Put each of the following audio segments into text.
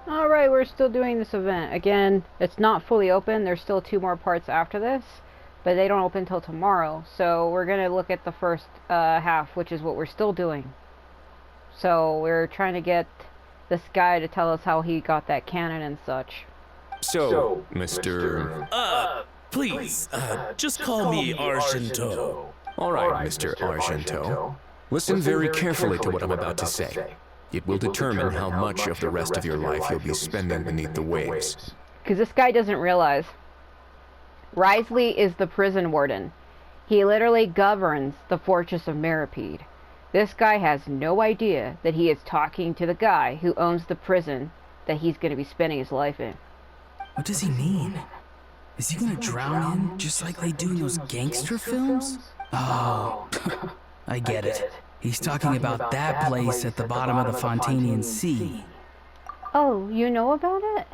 Alright, we're still doing this event. Again, it's not fully open. There's still 2 more parts after this, but they don't open until tomorrow. So we're going to look at the first half, which is what we're still doing. So we're trying to get this guy to tell us how he got that cannon and such. So, Mr. Please, just call me Argento. All right, Mr. Argento. Listen very carefully to what I'm about to say. It will determine how much of the rest of your life you'll be spending beneath the waves. Because this guy doesn't realize. Risley is the prison warden. He literally governs the Fortress of Meripede. This guy has no idea that he is talking to the guy who owns the prison that he's going to be spending his life in. What does he mean? Is he gonna drown in just like they do in those gangster films? Oh, I get it. He's talking about that place at the bottom of the Fontanian Sea. Oh, you know about it?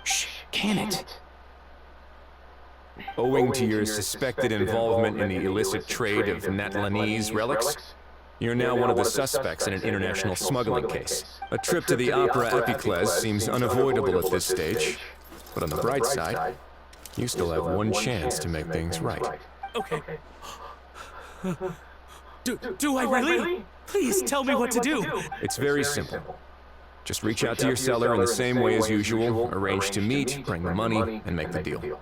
Shh, can it? Owing to your suspected involvement in the illicit trade of Natlanese relics, you're now one of the suspects in an international smuggling case. A trip to the Opera Epiclese seems unavoidable at this stage, but on the bright side, you still have one chance to make things right. Okay. Do I really? Please tell me what to do. It's very simple. Just reach out to your seller in the same way as usual, arrange to meet, bring the money, and make the deal.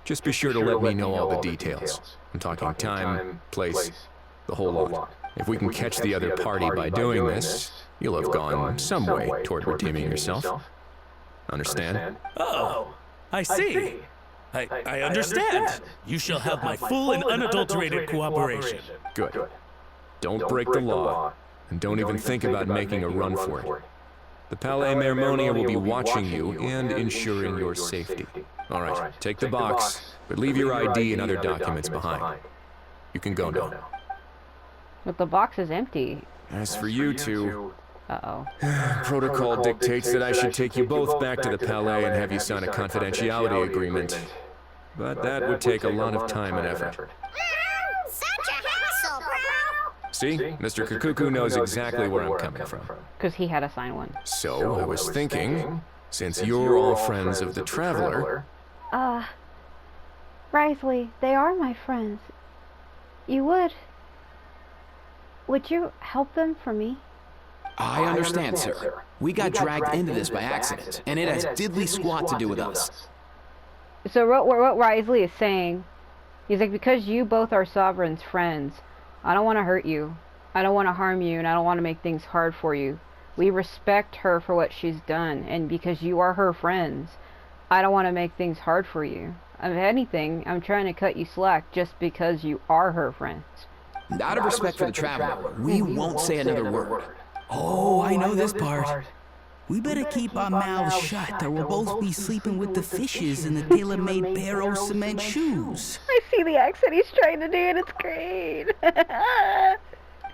Just be sure to let me know all the details. I'm talking time, place, the whole lot. If we can catch the other party by doing this, you'll have gone some way toward redeeming yourself. Understand? Oh, I see. I understand. You shall have my full and unadulterated cooperation. Good. Don't break the law, and don't even think about making a run for it. The Palais Mermonia will be watching you and ensuring your safety. All right, take the box, but leave your ID and other documents behind. You can go now. But the box is empty. As for you two, Uh-oh. protocol dictates that I should take you both back to the Palais and have you sign a confidentiality agreement. But that would take a lot of time and effort. Such a hassle, bro! See? Mr. Kakuku knows exactly where I'm coming from. Because he had to sign one. So, I was thinking, since you're all friends of the Traveler... Risley, they are my friends. You would you help them for me? I understand, sir. We got dragged into this by accident, and it has diddly squat to do with us. So what Risley is saying, he's like, because you both are Sovereign's friends, I don't want to hurt you. I don't want to harm you, and I don't want to make things hard for you. We respect her for what she's done, and because you are her friends, I don't want to make things hard for you. If anything, I'm trying to cut you slack just because you are her friends. Out of respect for the Traveler, we won't say another word. Oh, I know this part. We better keep our mouths shut or we'll both be sleeping with the fishes in the tailor-made barrow cement shoes. I see the accent he's trying to do, and it's great.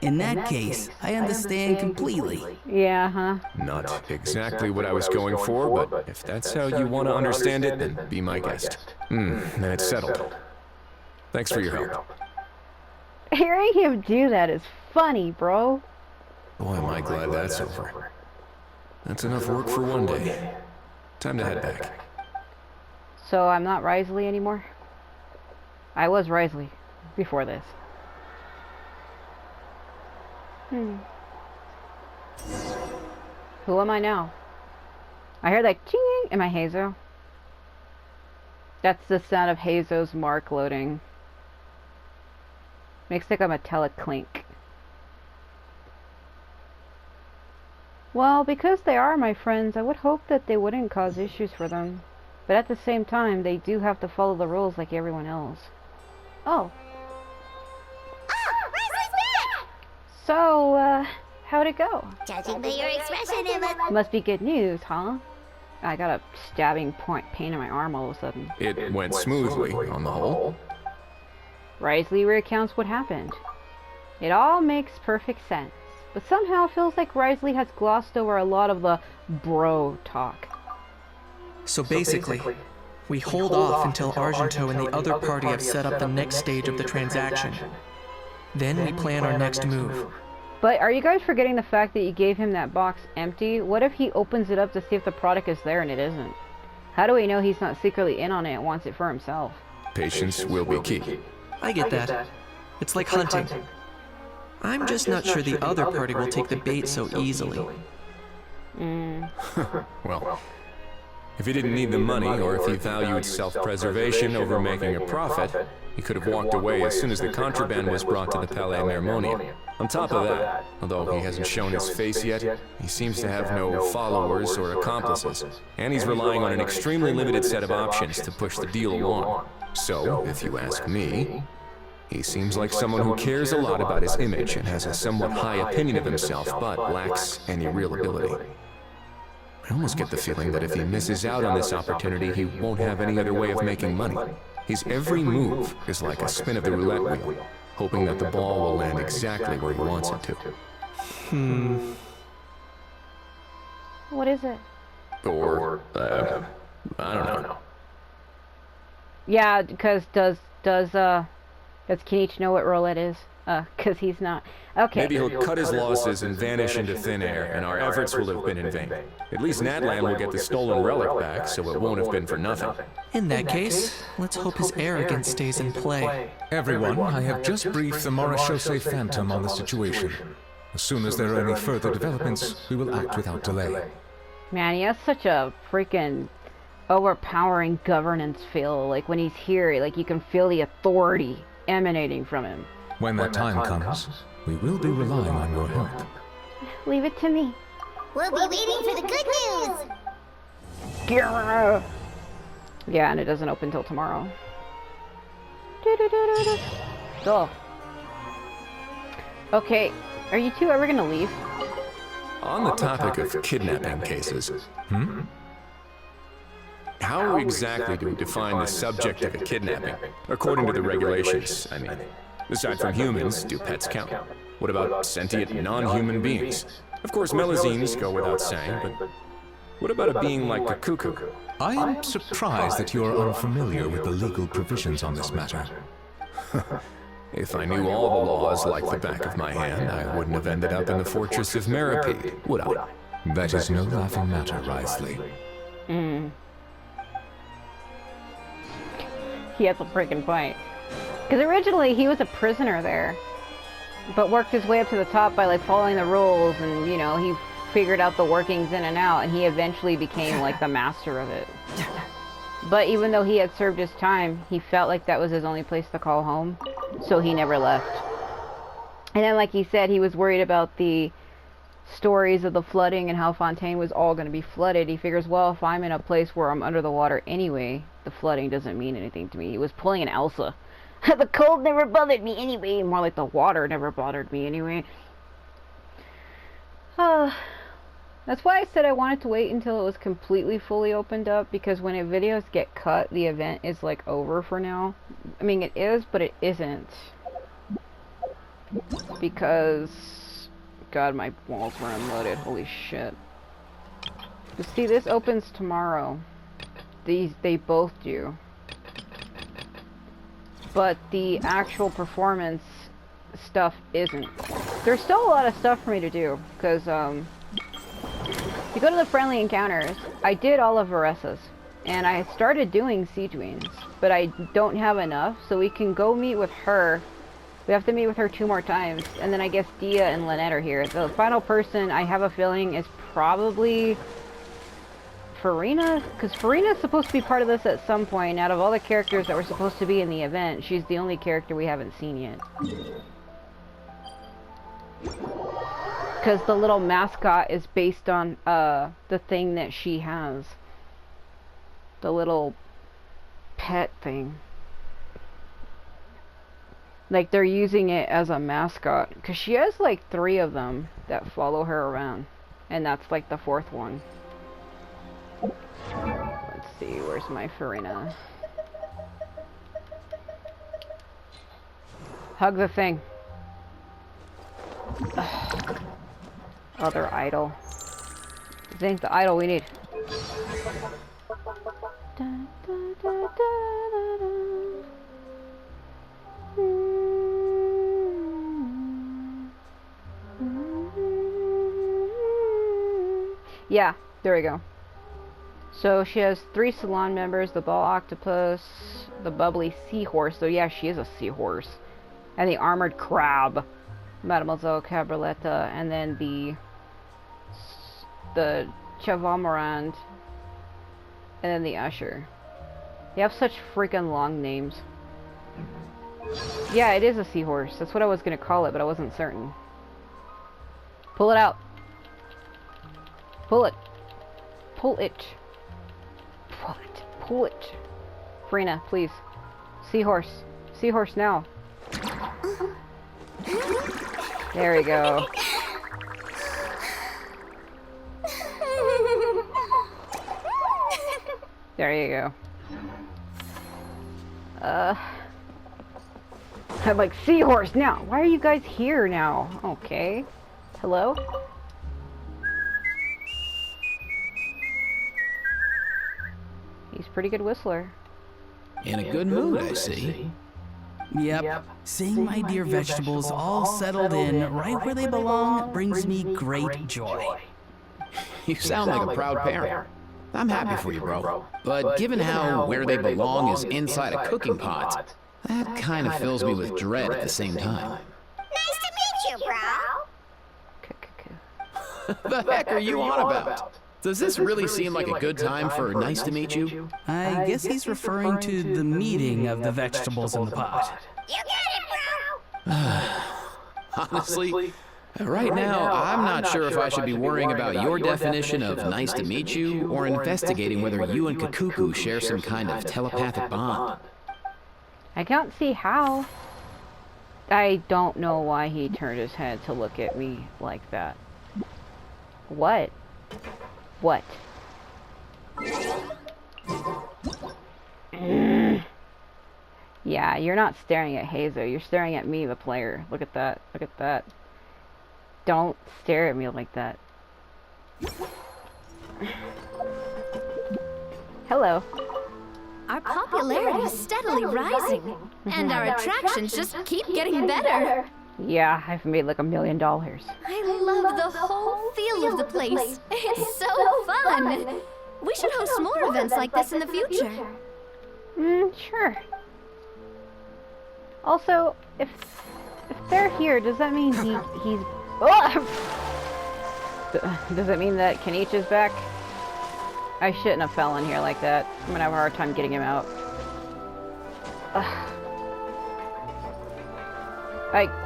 In that case, I understand completely. Yeah, huh? Not exactly what I was going for, but if that's how you want to understand it, then be my guest. Then it's settled. Thanks for your help. Hearing him do that is funny, bro. Boy, am I glad that's over. That's enough work for one day. Time to head back. So I'm not Risley anymore? I was Risley before this. Who am I now? I heard that ching. Am I Hazo? That's the sound of Hazo's mark loading. Makes like a metallic clink. Well, because they are my friends, I would hope that they wouldn't cause issues for them. But at the same time, they do have to follow the rules like everyone else. Oh. Oh, Risley's back! So, how'd it go? Judging by your expression, it Must be good news, huh? I got a stabbing pain in my arm all of a sudden. It went smoothly, on the whole. Risley recounts what happened. It all makes perfect sense. But somehow it feels like Risley has glossed over a lot of the bro talk. So basically, we hold off until Argento and the other party have set up the next stage of the transaction. Then we plan our next move. But are you guys forgetting the fact that you gave him that box empty? What if he opens it up to see if the product is there and it isn't? How do we know he's not secretly in on it and wants it for himself? Patience will be key. I get that. It's like hunting. I'm just not sure the other party will take the bait so easily. Well, if he didn't need the money, or if he valued self-preservation over making a profit, he could have walked away as soon as the contraband was brought to the Palais Mermonium. On top of that, although he hasn't shown his face yet, he seems to have no followers or accomplices, and he's relying on an extremely limited set of options to push the deal along. So, if you ask me, he seems like someone who cares a lot about his image and has a somewhat high opinion of himself, but lacks any real ability. I almost get the feeling that if he misses out on this opportunity, he won't have any other way of making money. His every move is like a spin of the roulette wheel, hoping that the ball will land exactly where he wants it to. What is it? Or, I don't know. Yeah, because does Kenichi know what roulette is? Because he's not. Okay. Maybe he'll cut his losses and vanish into thin air, and our efforts will have been in vain. At least Natlan will get the stolen relic back, so it won't have been for nothing. In that case, let's hope his arrogance stays in play. Everyone, I have just briefed the Morishose Phantom on the situation. As soon as there are any further developments, we will act without delay. Man, he has such a freaking overpowering governance feel. Like when he's here, like you can feel the authority emanating from him. When that time comes, we will be relying on your help. Leave it to me. We'll be waiting for the good news. Yeah, and it doesn't open till tomorrow. Go. Okay, are you two ever gonna leave? On the topic of kidnapping cases, how exactly do we define the subject of a kidnapping? According to the regulations, I mean. Aside from humans, do pets count? What about sentient non-human beings? Of course, Melazines go without saying, but what about a being like a cuckoo? I am surprised that you are unfamiliar with the legal provisions on this matter. If I knew all the laws like the back of my hand, I wouldn't have ended up in the fortress of Meripede, would I? That is no laughing matter, Risley. He has a freaking point. Because originally he was a prisoner there, but worked his way up to the top by like following the rules, and you know, he figured out the workings in and out, and he eventually became like the master of it. But even though he had served his time, he felt like that was his only place to call home, so he never left. And then, like he said, he was worried about the stories of the flooding and how Fontaine was all going to be flooded. He figures, well, if I'm in a place where I'm under the water anyway, the flooding doesn't mean anything to me. He was pulling an Elsa. The cold never bothered me anyway. More like the water never bothered me anyway. That's why I said I wanted to wait until it was completely fully opened up, because when videos get cut, the event is like over for now. I mean, it is, but it isn't. Because, God, my walls were unloaded. Holy shit. But see, this opens tomorrow. They both do. But the actual performance stuff isn't. There's still a lot of stuff for me to do, because you go to the friendly encounters. I did all of Varessa's, and I started doing Siege Wings, but I don't have enough, so we can go meet with her. We have to meet with her 2 more times, and then I guess Dia and Lynette are here. The final person, I have a feeling, is probably Farina, because Farina's supposed to be part of this at some point. Out of all the characters that were supposed to be in the event, she's the only character we haven't seen yet. Because the little mascot is based on the thing that she has. The little pet thing. Like, they're using it as a mascot. Because she has like 3 of them that follow her around. And that's like the 4th one. Let's see, where's my Farina? Hug the thing. Ugh. Other idol. This ain't the idol we need. Da, da, da, da, da, da. Yeah, there we go. So she has 3 salon members, the ball octopus, the bubbly seahorse, so yeah, she is a seahorse, and the armored crab, Mademoiselle Cabraletta, and then the Chavamarand, and then the usher. They have such freaking long names. Yeah, it is a seahorse. That's what I was gonna call it, but I wasn't certain. Pull it out. Pull it. Pull it. Pull it. Pull it. Frina, please. Seahorse. Seahorse now. There we go. There you go. I'm like, seahorse now. Why are you guys here now? Okay. Hello? He's a pretty good whistler. In a good mood, I see. Yep. Seeing my dear vegetables all settled in right where they belong brings me great joy. You sound like a proud parent. I'm happy for you, bro. But given how where they belong is inside a cooking pot, that kind of fills me with dread at the same time. Nice to meet you, bro. The heck are you on about? Does this really seem like a good time for nice to meet you? I guess he's referring to the meeting of the vegetables in the pot. You got it, bro. Honestly, right now, I'm not sure if I should be worrying about your definition of nice to meet you or investigating whether you and Kakuku share some kind of telepathic bond. I can't see how. I don't know why he turned his head to look at me like that. What? What? Yeah, you're not staring at Hazo. You're staring at me, the player. Look at that. Look at that. Don't stare at me like that. Hello. Our popularity is steadily rising, and our attractions just keep getting better. Yeah, I've made like $1 million. I love the whole feel of the place. It's so fun. We should host more events like this in the future. Sure. Also, if they're here, does that mean he's... Oh! Does it mean that Kenichi's back? I shouldn't have fell in here like that. I'm gonna have a hard time getting him out.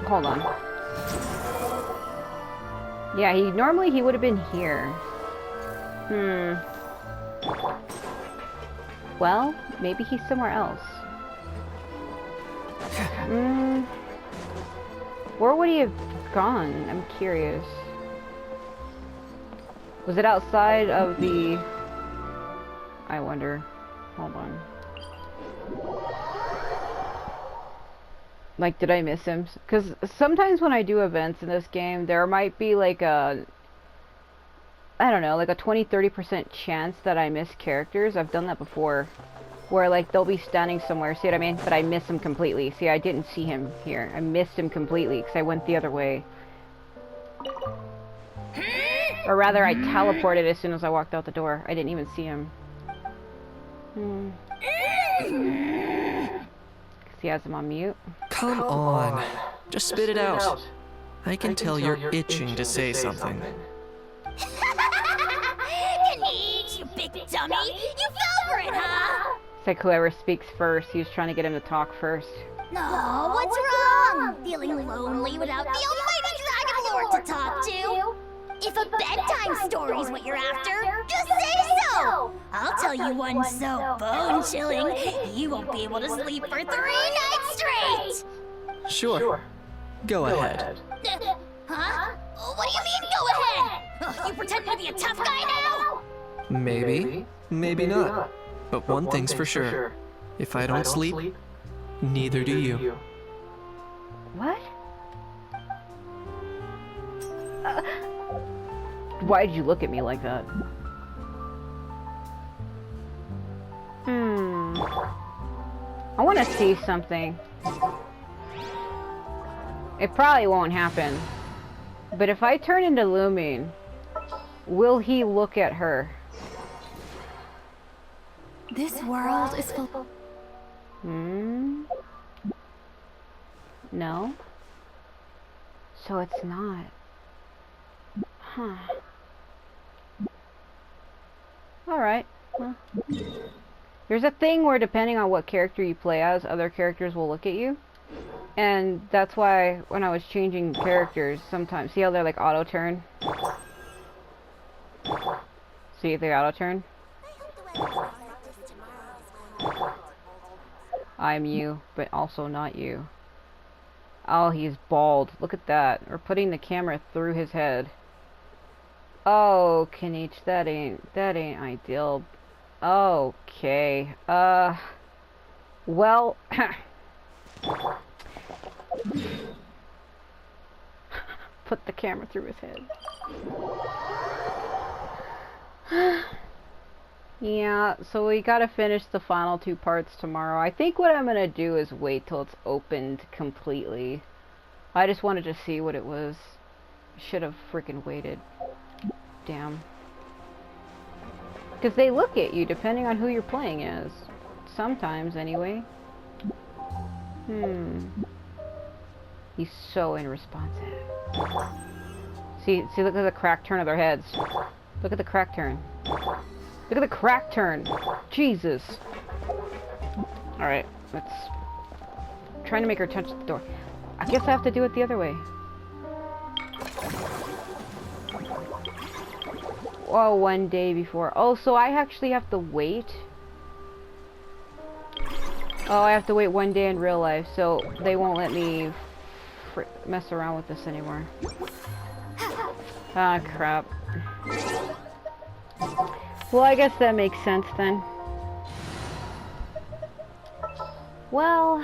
Hold on. Yeah, normally he would have been here. Well, maybe he's somewhere else. Where would he have gone? I'm curious. Was it outside of the... I wonder. Hold on. Like, did I miss him? Because sometimes when I do events in this game, there might be like a... I don't know, like a 20-30% chance that I miss characters. I've done that before. Where, like, they'll be standing somewhere, see what I mean? But I miss him completely. See, I didn't see him here. I missed him completely, because I went the other way. Or rather, I teleported as soon as I walked out the door. I didn't even see him. Because he has him on mute. Come on. Just spit it out. I can tell you're itching to say something. Kenichi, you big dummy! You fell for it, huh? It's like whoever speaks first. He was trying to get him to talk first. No, what's wrong? Feeling lonely without the almighty Dragon Lord to talk to? If a bedtime story's what you're after, just say so! I'll tell you one so bone-chilling, you won't be able to sleep for 3 nights straight! Sure. Go ahead. Huh? What do you mean, go ahead? You pretending to be a tough guy now? Maybe, maybe not. But one thing's for sure. If I don't sleep, neither do you. What? Why did you look at me like that? I want to see something. It probably won't happen. But if I turn into Lumine, Will he look at her? This world is full. No. So it's not. Huh. Alright. Well. There's a thing where depending on what character you play as, other characters will look at you. And that's why when I was changing characters, sometimes, see how they're like auto-turn? See if they auto-turn? I'm you, but also not you. Oh, he's bald. Look at that. We're putting the camera through his head. Oh, Kanich, that ain't ideal. Okay. Well, put the camera through his head. Yeah, so we gotta finish the final 2 parts tomorrow. I think what I'm gonna do is wait till it's opened completely. I just wanted to see what it was. Should have freaking waited. Damn. Because they look at you depending on who you're playing as. Sometimes, anyway. He's so unresponsive. See, look at the crack turn of their heads. Look at the crack turn. Look at the crack turn. Jesus. Alright, let's... trying to make her touch the door. I guess I have to do it the other way. Oh, 1 day before. Oh, so I actually have to wait? Oh, I have to wait 1 day in real life, so they won't let me mess around with this anymore. Ah, crap. Well, I guess that makes sense then. Well,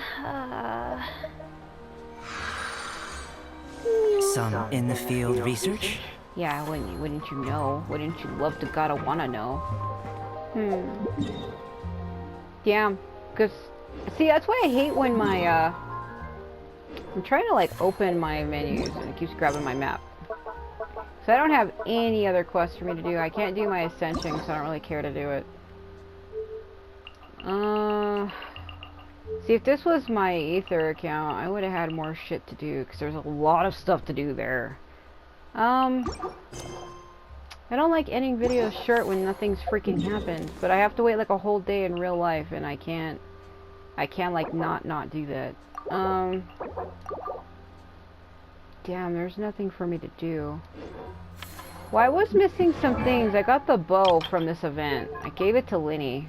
Some in-the-field research? Yeah, wouldn't you know? Wouldn't you love to gotta wanna know? Damn, because, see, that's why I hate when my, I'm trying to, like, open my menus, and it keeps grabbing my map. So I don't have any other quests for me to do. I can't do my ascension, so I don't really care to do it. See, if this was my Ether account, I would have had more shit to do, because there's a lot of stuff to do there. I don't like ending videos short when nothing's freaking happened, but I have to wait like a whole day in real life, and I can't like not do that. Damn, there's nothing for me to do. Well, I was missing some things. I got the bow from this event. I gave it to Linny.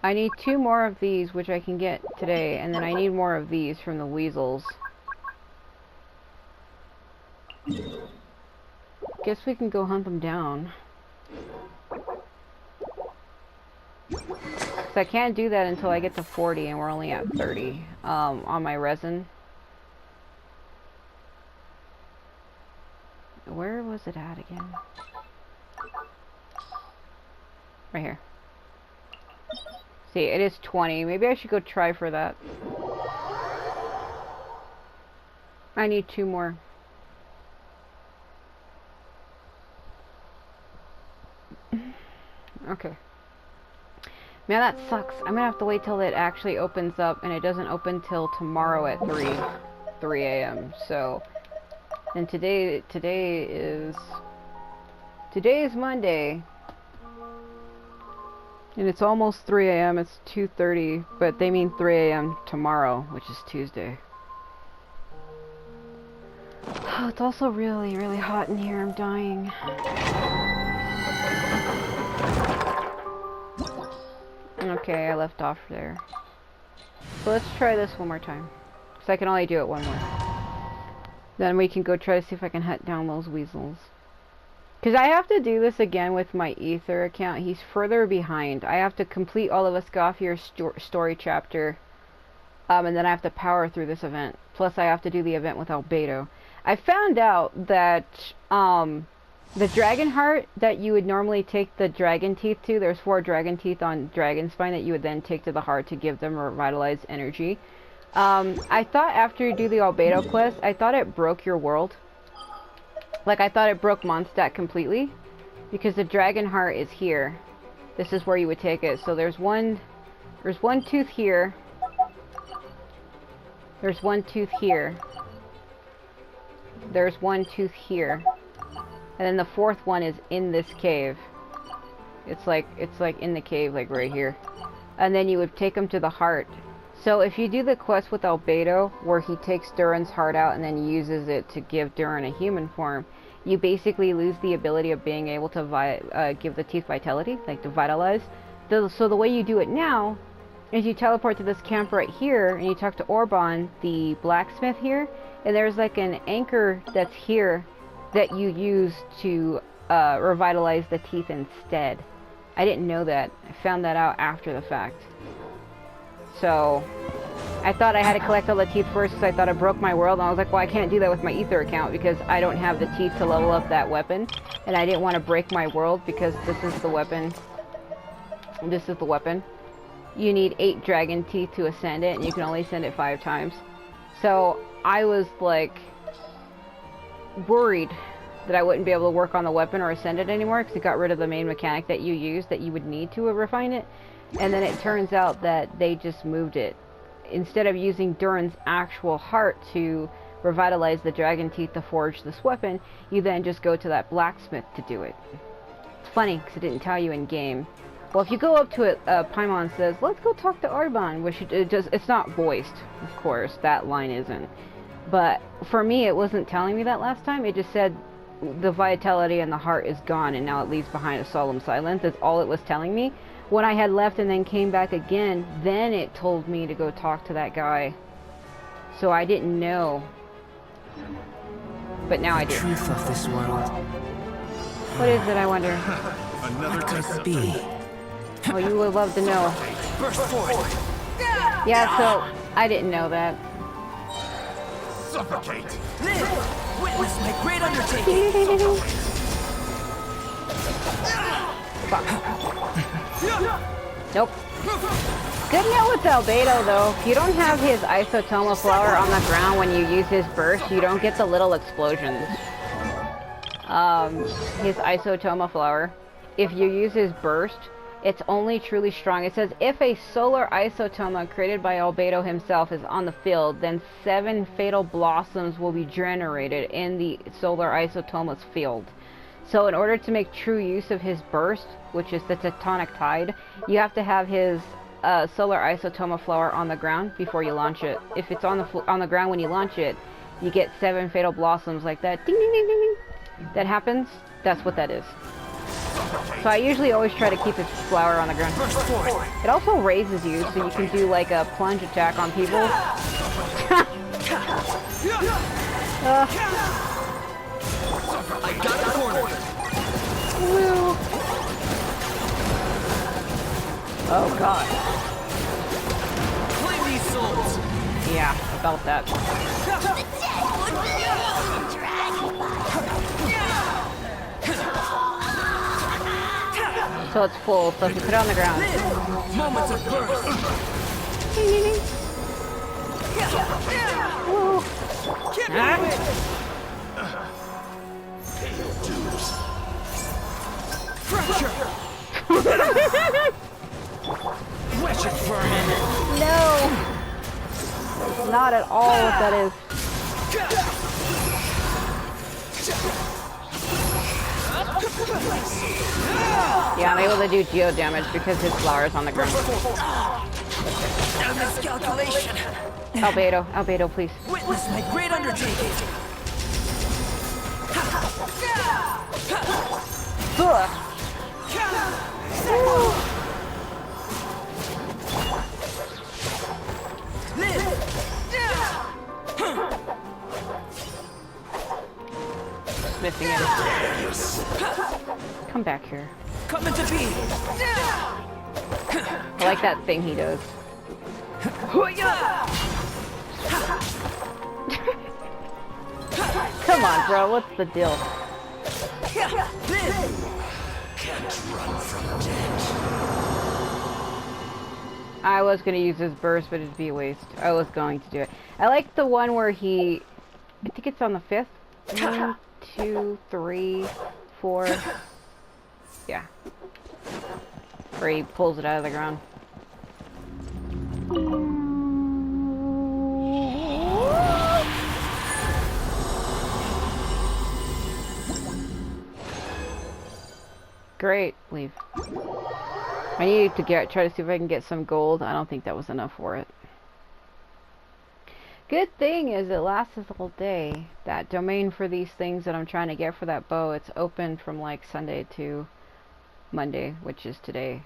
I need 2 more of these, which I can get today, and then I need more of these from the Weasels. Guess we can go hunt them down. So I can't do that until I get to 40, and we're only at 30 on my resin. Where was it at again? Right here. See, it is 20. Maybe I should go try for that. I need 2 more. Okay. Man, that sucks. I'm gonna have to wait till it actually opens up, and it doesn't open till tomorrow at 3 a.m. So, and today is Monday. And it's almost 3 a.m. It's 2:30, but they mean 3 a.m. tomorrow, which is Tuesday. Oh, it's also really, really hot in here. I'm dying. Okay, I left off there. So let's try this one more time. Because I can only do it one more. Then we can go try to see if I can hunt down those weasels. Because I have to do this again with my Ether account. He's further behind. I have to complete all of Escoffier's story chapter. And then I have to power through this event. Plus I have to do the event with Albedo. I found out that the dragon heart that you would normally take the dragon teeth to, there's 4 dragon teeth on dragon spine that you would then take to the heart to give them revitalized energy. I thought after you do the Albedo quest, I thought it broke your world. Like, I thought it broke Mondstadt completely. Because the dragon heart is here. This is where you would take it. So there's one tooth here. There's one tooth here. There's one tooth here. And then the fourth one is in this cave. It's like in the cave, like right here. And then you would take him to the heart. So if you do the quest with Albedo, where he takes Durin's heart out and then uses it to give Durin a human form, you basically lose the ability of being able to give the teeth vitality, like to vitalize. So the way you do it now is you teleport to this camp right here, and you talk to Orban, the blacksmith here, and there's like an anchor that's here that you use to revitalize the teeth instead. I didn't know that. I found that out after the fact. So I thought I had to collect all the teeth first because I thought it broke my world, and I was like, well, I can't do that with my Ether account because I don't have the teeth to level up that weapon, and I didn't want to break my world because this is the weapon. This is the weapon. You need 8 dragon teeth to ascend it, and you can only send it 5 times. So I was like worried that I wouldn't be able to work on the weapon or ascend it anymore because it got rid of the main mechanic that you use that you would need to refine it. And then it turns out that they just moved it. Instead of using Durin's actual heart to revitalize the dragon teeth to forge this weapon, you then just go to that blacksmith to do it. It's funny because it didn't tell you in game. Well, if you go up to it, Paimon says, let's go talk to Orban, which it's not voiced, of course, that line isn't. But for me, it wasn't telling me that last time. It just said the vitality and the heart is gone and now it leaves behind a solemn silence. That's all it was telling me. When I had left and then came back again, then it told me to go talk to that guy. So I didn't know. But now I do. Truth of this world. What is it, I wonder? Another Could be. Oh, you would love to know. burst forth. Yeah, so I didn't know that. Suffocate. Live. Witness my great undertaking. Nope. Good note with Albedo though. If you don't have his isotoma flower on the ground when you use his burst, you don't get the little explosions. His isotoma flower. If you use his burst, it's only truly strong. It says if a solar isotoma created by Albedo himself is on the field, then 7 fatal blossoms will be generated in the solar isotoma's field. So in order to make true use of his burst, which is the Tectonic Tide, you have to have his solar isotoma flower on the ground before you launch it. If it's on the ground when you launch it, you get 7 fatal blossoms like that. Ding ding ding ding ding. That happens. That's what that is. So I usually always try to keep his flower on the ground. It also raises you, so you can do like a plunge attack on people. I got the corner. Woo. Oh god. Claim these souls. Yeah, about that. So it's full, so if you put it on the ground. Moments of burst. Woo. Wretched vermin. No! That's not at all what that is. Yeah, I'm able to do geo damage because his flower is on the ground. Miscalculation. Albedo, please. Witness my great undertaking. Ugh. Missing it. Come back here. Come into being. I like that thing he does. Come on, bro. What's the deal? Can't run from death. I was gonna use his burst, but it'd be a waste. I was going to do it. I like the one where he... I think it's on the 5th. 1, 2, 3, 4. Yeah. Where he pulls it out of the ground. Great. Leave. I need to try to see if I can get some gold. I don't think that was enough for it. Good thing is it lasts us all day. That domain for these things that I'm trying to get for that bow, it's open from like Sunday to Monday, which is today.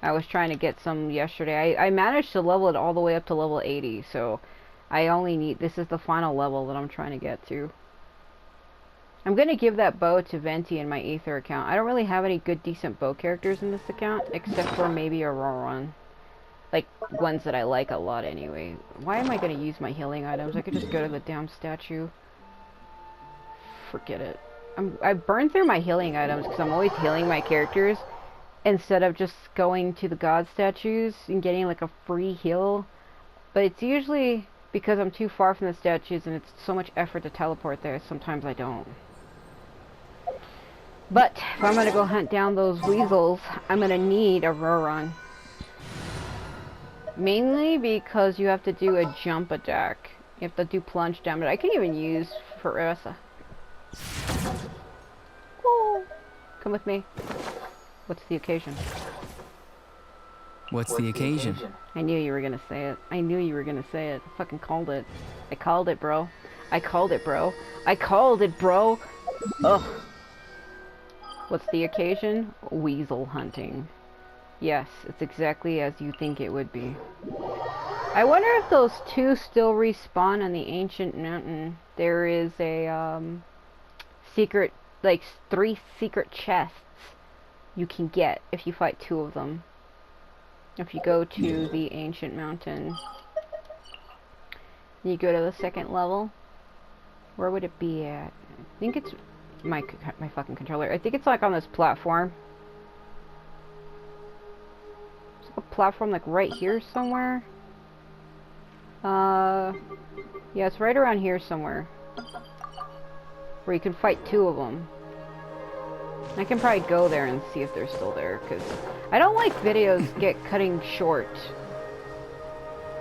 I was trying to get some yesterday. I managed to level it all the way up to level 80, so I only need... This is the final level that I'm trying to get to. I'm going to give that bow to Venti in my Aether account. I don't really have any good, decent bow characters in this account, except for maybe Auroran. Like, ones that I like a lot anyway. Why am I going to use my healing items? I could just go to the damn statue. Forget it. I burn through my healing items because I'm always healing my characters instead of just going to the god statues and getting like a free heal. But it's usually because I'm too far from the statues and it's so much effort to teleport there, sometimes I don't. But if I'm going to go hunt down those weasels, I'm going to need a Auroran. Mainly because you have to do a jump attack. You have to do plunge damage. I can even use Faressa. Whoa. Come with me. What's the occasion? What's the occasion? I knew you were going to say it. I knew you were going to say it. I fucking called it. I called it, bro. I called it, bro. I called it, bro. Ugh. What's the occasion? Weasel hunting. Yes, it's exactly as you think it would be. I wonder if those two still respawn on the ancient mountain. There is a secret, like 3 secret chests you can get if you fight 2 of them. If you go to the ancient mountain, you go to the 2nd level. Where would it be at? I think it's my fucking controller. I think it's like on this platform. It's like a platform like right here somewhere. Yeah, it's right around here somewhere. Where you can fight 2 of them. I can probably go there and see if they're still there, because I don't like videos cutting short.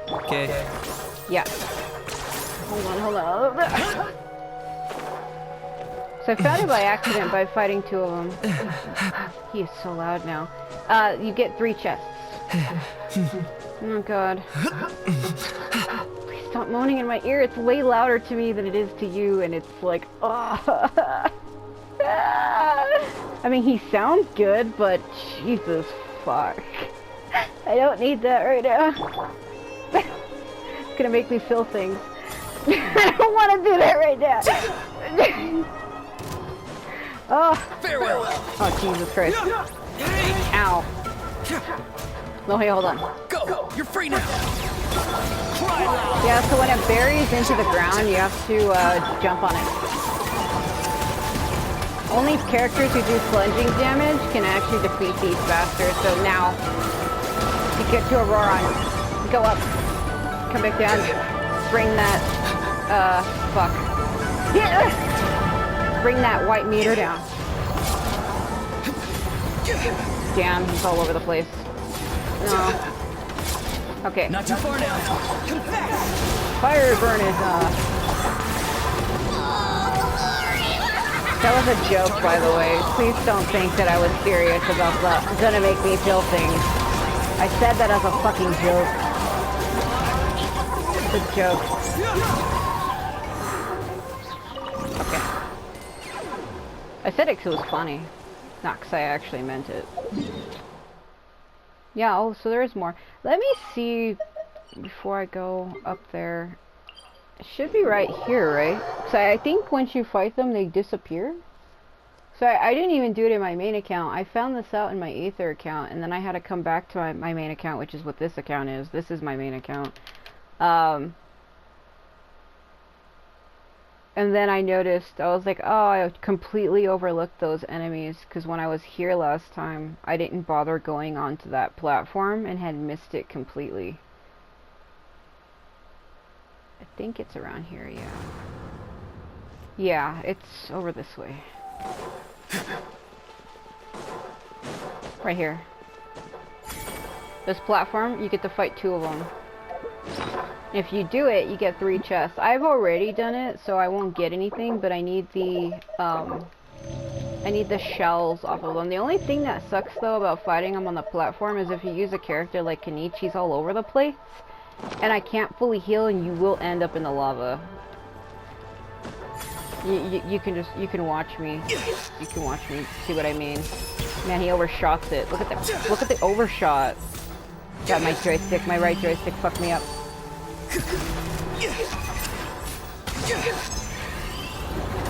Okay. Yeah. Hold on. So I found it by accident by fighting 2 of them. He is so loud now. You get 3 chests. Oh god. Please stop moaning in my ear. It's way louder to me than it is to you, and it's like, oh. I mean, he sounds good, but Jesus fuck. I don't need that right now. It's gonna make me feel things. I don't want to do that right now. Oh. Farewell. Oh, Jesus Christ. Ow. No, hey, hold on. Go. You're free now. Yeah, so when it buries into the ground, you have to jump on it. Only characters who do plunging damage can actually defeat these bastards. So now, you get to Auroran. Go up. Come back down. Bring that, fuck. Yeah! Bring that white meter down. Damn, he's all over the place. No. Okay. Not too far now. Confess. Fire burn is, That was a joke, by the way. Please don't think that I was serious about the gonna make me feel things. I said that as a fucking joke. It's a joke. Okay. I said it because it was funny. Not because I actually meant it. Yeah, oh, so there is more. Let me see before I go up there. It should be right here, right? So I think once you fight them, they disappear. So I didn't even do it in my main account. I found this out in my Aether account, and then I had to come back to my main account, which is what this account is. This is my main account. And then I noticed, I was like, oh, I completely overlooked those enemies, because when I was here last time, I didn't bother going onto that platform and had missed it completely. I think it's around here, yeah. Yeah, it's over this way. Right here. This platform, you get to fight 2 of them. If you do it, you get 3 chests. I've already done it, so I won't get anything, but I need the shells off of them. The only thing that sucks, though, about fighting them on the platform is if you use a character like Kenichi, he's all over the place, and I can't fully heal, and you will end up in the lava. You can watch me. You can watch me, see what I mean. Man, he overshots it. Look at the overshot. God, my joystick, my right joystick fucked me up.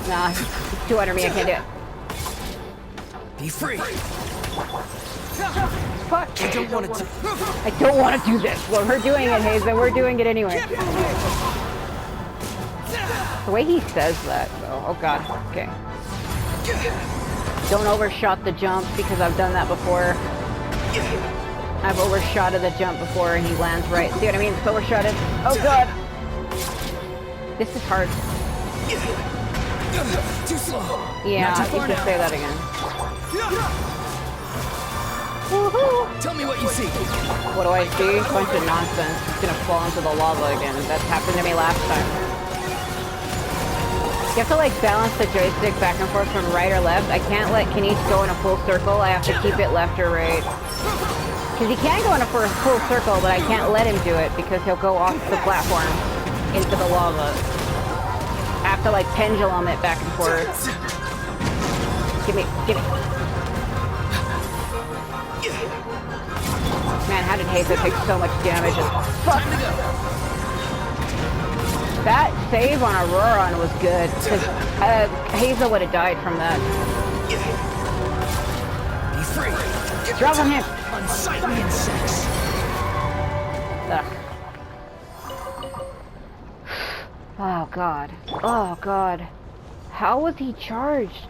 Nah, he's too under me, I can't do it. Be free! Fuck! I don't want to. I don't want to do this. Well, we're doing it, Hazen. We're doing it anyway. The way he says that, though. Oh god. Okay. Don't overshot the jump because I've done that before. I've overshotted the jump before and he lands right. See what I mean? It's overshotted. Oh god. This is hard. Too slow. Yeah, you can say that again. Woohoo! Tell me what you see. What do I see? A bunch of nonsense. It's gonna fall into the lava again. That's happened to me last time. You have to like balance the joystick back and forth from right or left. I can't let Kenichi go in a full circle. I have to keep it left or right. Because he can go in a full circle, but I can't let him do it because he'll go off the platform into the lava. I have to like pendulum it back and forth. Give me. Man, how did Hazel take so much damage? Fuck! That save on Auroron was good, because Hazel would have died from that. Be free! Drop on him! Unsightly insects! Ugh. Oh god. Oh god. How was he charged?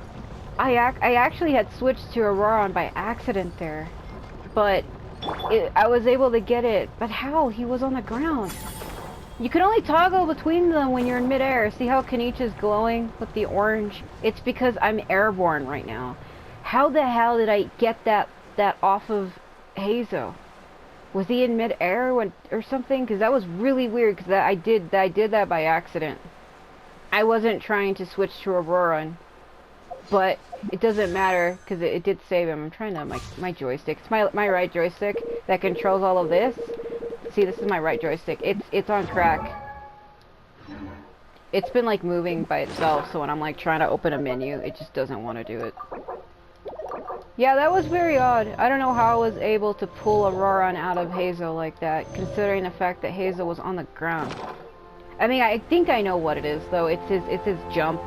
I actually had switched to Auroron by accident there. But I was able to get it. But how? He was on the ground. You can only toggle between them when you're in midair. See how Kenichi's glowing with the orange? It's because I'm airborne right now. How the hell did I get that off of Hazo? Was he in midair or something? Because that was really weird. Because I did that by accident. I wasn't trying to switch to Auroron, but it doesn't matter because it did save him. I'm trying to my joystick. It's my right joystick that controls all of this. See, this is my right joystick. It's on crack. It's been like moving by itself, so when I'm like trying to open a menu, it just doesn't want to do it. Yeah, that was very odd. I don't know how I was able to pull Auroron out of Hazel like that, considering the fact that Hazel was on the ground. I mean, I think I know what it is, though. It's his jump.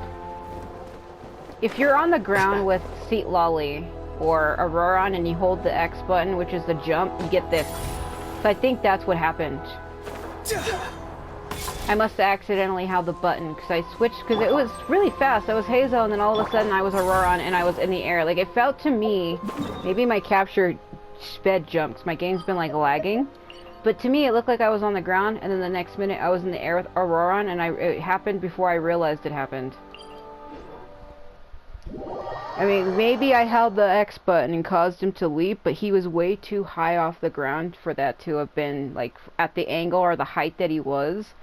If you're on the ground with Seat Lolly or Auroron and you hold the X button, which is the jump, you get this. So I think that's what happened. I must have accidentally held the button because I switched because it was really fast. I was Hazel and then all of a sudden I was Auroron and I was in the air. Like it felt to me, maybe my capture sped jumps. My game's been like lagging. But to me it looked like I was on the ground and then the next minute I was in the air with Auroron and it happened before I realized it happened. I mean, maybe I held the X button and caused him to leap, but he was way too high off the ground for that to have been, like, at the angle or the height that he was.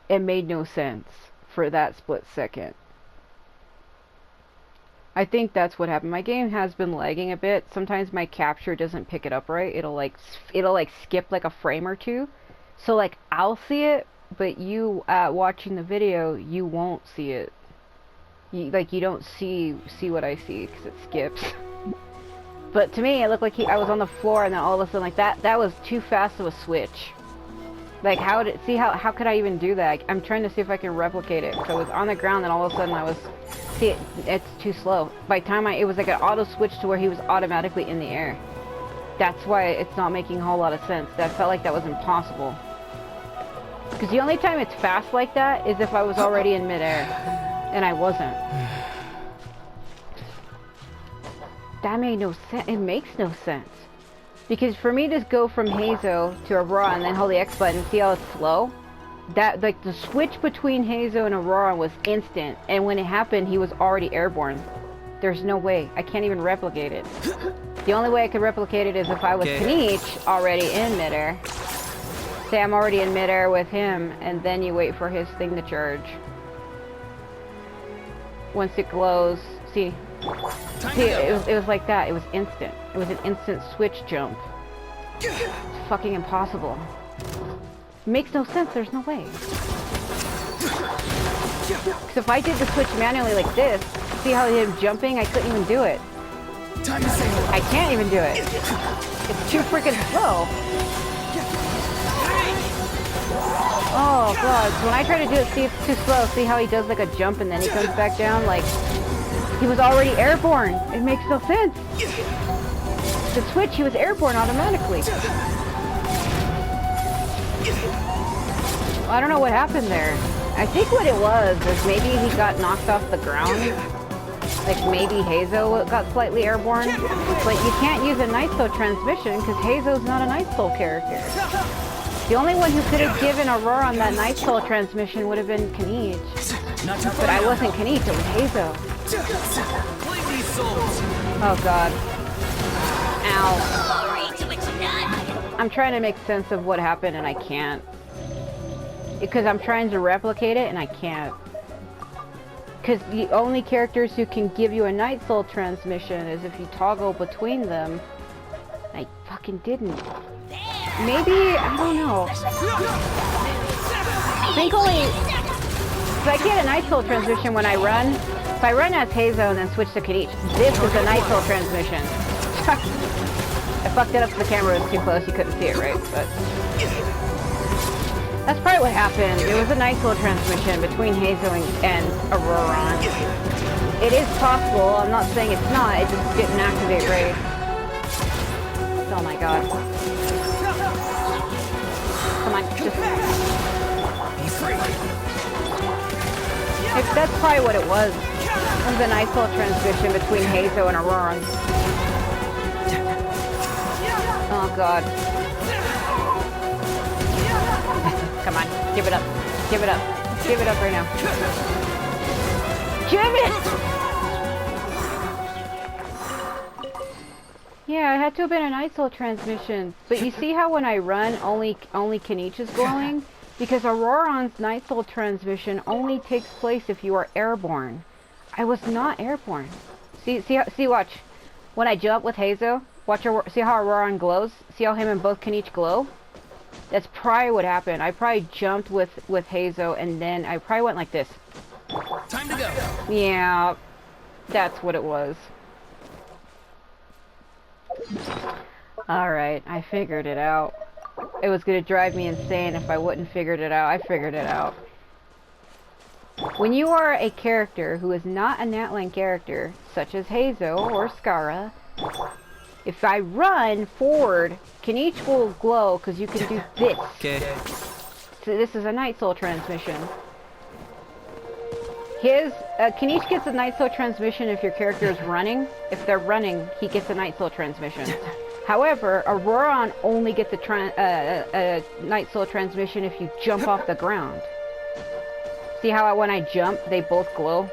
It made no sense for that split second. I think that's what happened. My game has been lagging a bit. Sometimes my capture doesn't pick it up right. It'll skip, like, a frame or two. So, like, I'll see it, but you, watching the video, you won't see it. You don't see what I see because it skips. But to me, it looked like I was on the floor and then all of a sudden, like, that was too fast of a switch. Like, how could I even do that? I'm trying to see if I can replicate it. So I was on the ground and all of a sudden I was, see, it's too slow. By the time it was like an auto switch to where he was automatically in the air. That's why it's not making a whole lot of sense. That felt like that was impossible. Because the only time it's fast like that is if I was already in midair. And I wasn't. That made no sense. It makes no sense. Because for me to go from Hazo to Aurora and then hold the X button, see how it's slow? That, like, the switch between Hazo and Aurora was instant. And when it happened, he was already airborne. There's no way. I can't even replicate it. The only way I could replicate it is if I was Kaniche already in midair. Say I'm already in midair with him, and then you wait for his thing to charge. Once it glows, see, it was like that. It was instant. It was an instant switch jump. It's fucking impossible. It makes no sense. There's no way. Because if I did the switch manually like this, see how him jumping? I couldn't even do it. I can't even do it. It's too freaking slow. Oh god, so when I try to do it, see, it's too slow. See how he does like a jump and then he comes back down? Like, he was already airborne. It makes no sense. The switch, he was airborne automatically. Well, I don't know what happened there. I think what it was maybe he got knocked off the ground. Like maybe Hazo got slightly airborne. But you can't use a Night Soul transmission because Hazo's not a Night Soul character. The only one who could have given Aurora on that Night Soul transmission would have been Kaniche. But I wasn't Kaniche, it was Hazo. Oh god. Ow. I'm trying to make sense of what happened and I can't. Because I'm trying to replicate it and I can't. Because the only characters who can give you a Night Soul transmission is if you toggle between them. I fucking didn't. Maybe, I don't know. I think only... So I get a Night Soul transmission when I run. If I run as Hazo and then switch to Kaniche, this is a Night Soul transmission. I fucked it up so the camera was too close, you couldn't see it, right? But that's probably what happened. It was a Night Soul transmission between Hazo and Aurora. It is possible, I'm not saying it's not, it just didn't activate right. Oh my god. Come on, just... Be free. That's probably what it was. It was a Night Soul transmission between Hazo and Aurora. Oh god. Come on, give it up. Give it up. Give it up right now. Give it! Yeah, it had to have been a Night Soul transmission. But you see how when I run, only Kaniche is glowing? Because Auroron's Night Soul transmission only takes place if you are airborne. I was not airborne. See, watch. When I jump with Hazo, watch, see how Auroron glows? See how him and both Kaniche glow? That's probably what happened. I probably jumped with Hazo and then I probably went like this. Time to go. Yeah, that's what it was. Alright, I figured it out. It was going to drive me insane if I wouldn't figured it out. I figured it out. When you are a character who is not a Natlan character, such as Hazo or Skara, if I run forward, Kaniche will glow because you can do this. Okay. So this is a Night Soul transmission. Kaniche gets a Night Soul transmission if your character is running. If they're running, he gets a Night Soul transmission. However, Auroron only gets a Night Soul transmission if you jump off the ground. See how when I jump, they both glow?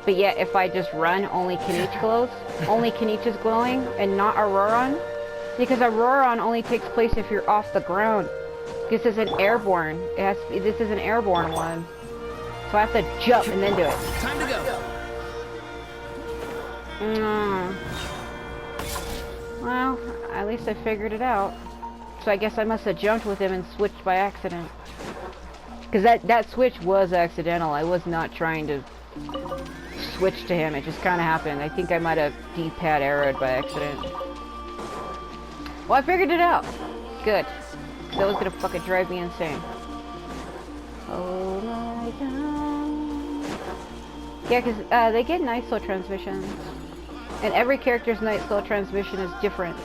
But yet, if I just run, only Kaniche glows? Only Kaniche is glowing, and not Auroron? Because Auroron only takes place if you're off the ground. This is an airborne. This is an airborne one. So I have to jump and then do it. Time to go. Well, at least I figured it out. So I guess I must have jumped with him and switched by accident. Because that switch was accidental. I was not trying to switch to him. It just kind of happened. I think I might have D-pad arrowed by accident. Well, I figured it out. Good. That was going to fucking drive me insane. Oh my god. Yeah, because they get Night Soul transmissions. And every character's Night Soul transmission is different.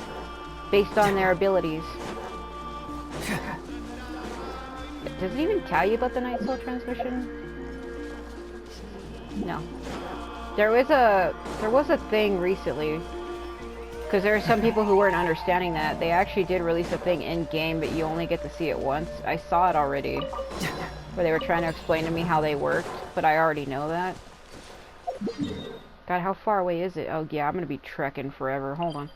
Based on their abilities. Does it even tell you about the Night Soul transmission? No. There was a thing recently, because there are some people who weren't understanding that. They actually did release a thing in-game, but you only get to see it once. I saw it already, where they were trying to explain to me how they worked, but I already know that. God, how far away is it? Oh yeah, I'm gonna be trekking forever. Hold on.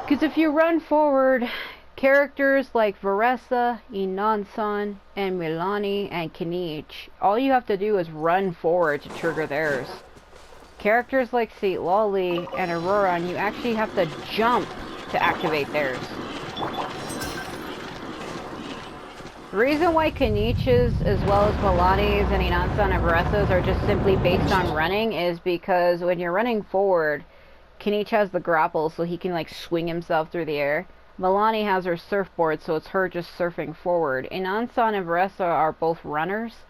Because if you run forward, characters like Veressa, Inansan, and Milani, and Kinich, all you have to do is run forward to trigger theirs. Characters like Lolly and Auroran, you actually have to jump to activate theirs. The reason why Kinich's, as well as Milani's and Inansan and Veressa's are just simply based on running is because when you're running forward, Kinich has the grapple so he can like swing himself through the air. Milani has her surfboard, so it's her just surfing forward. Inansan and Veressa are both runners,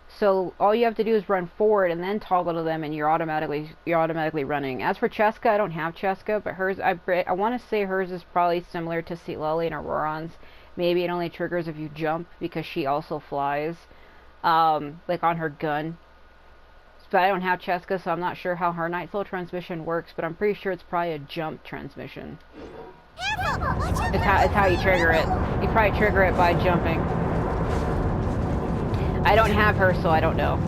so all you have to do is run forward and then toggle to them, and you're automatically running. As for Cheska, I don't have Cheska, but hers, I want to say hers is probably similar to Citlali and Auroran's. Maybe it only triggers if you jump because she also flies, like on her gun. But I don't have Cheska, so I'm not sure how her Night Soul transmission works, but I'm pretty sure it's probably a jump transmission. It's how you trigger it. You probably trigger it by jumping. I don't have her, so I don't know.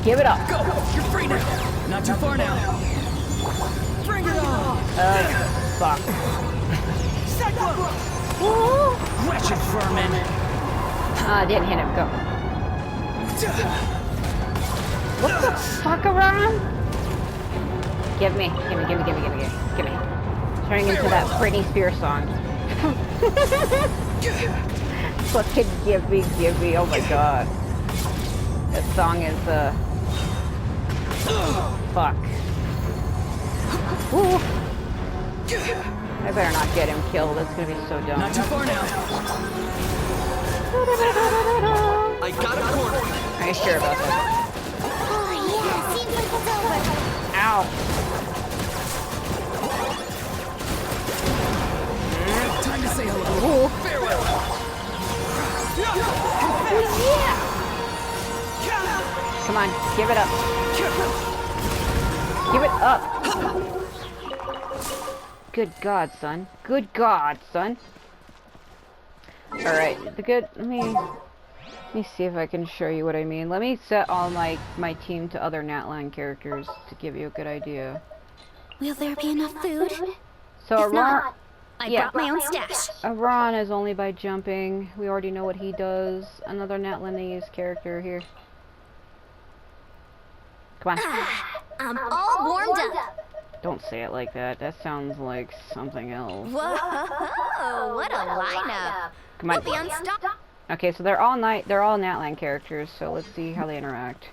Give it up. Go! You're free now! Not too far now. Bring it on! Fuck. Wretched vermin! Didn't hit him. Go. What the fuck, around? Give me. Turning into that Britney Spears song. Fucking give me. Oh my god. That song is, fuck. Ooh. I better not get him killed. That's gonna be so dumb. Not too far now. I got a corner. Are you sure about that? Oh yeah, seems like it's over. Ow. Time to say hello. Ooh. Farewell. Come on, give it up. Give it up. Good God, son. Good God, son. Alright, let me see if I can show you what I mean. Let me set all my team to other Natlan characters to give you a good idea. Will there be enough food? So If not, I brought my own stash. Auron is only by jumping. We already know what he does. Another Natlanese character here. Come on. I'm all warmed up. Don't say it like that. That sounds like something else. Whoa, what a lineup. Come on. We'll be unstoppable. Okay, so they're all Natlan characters, so let's see how they interact.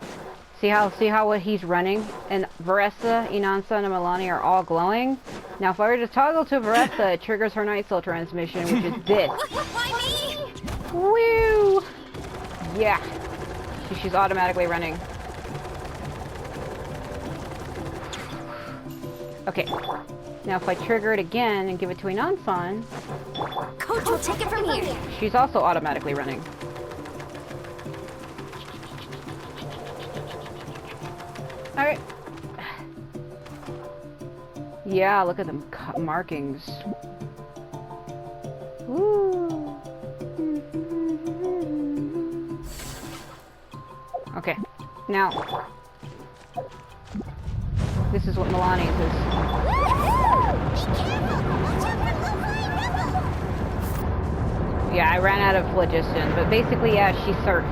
See how what he's running? And Veressa, Inansan, and Milani are all glowing. Now if I were to toggle to Veressa, it triggers her Night Soul transmission, which is this. Why me? Woo! Yeah. She's automatically running. Okay. Now if I trigger it again and give it to Inansan, Coach will take it from here. she's also automatically running. Alright. Yeah, look at them markings. Woo. Okay. Now, this is what Milani's is. Yeah, I ran out of phlogiston, but basically, yeah, she surfs.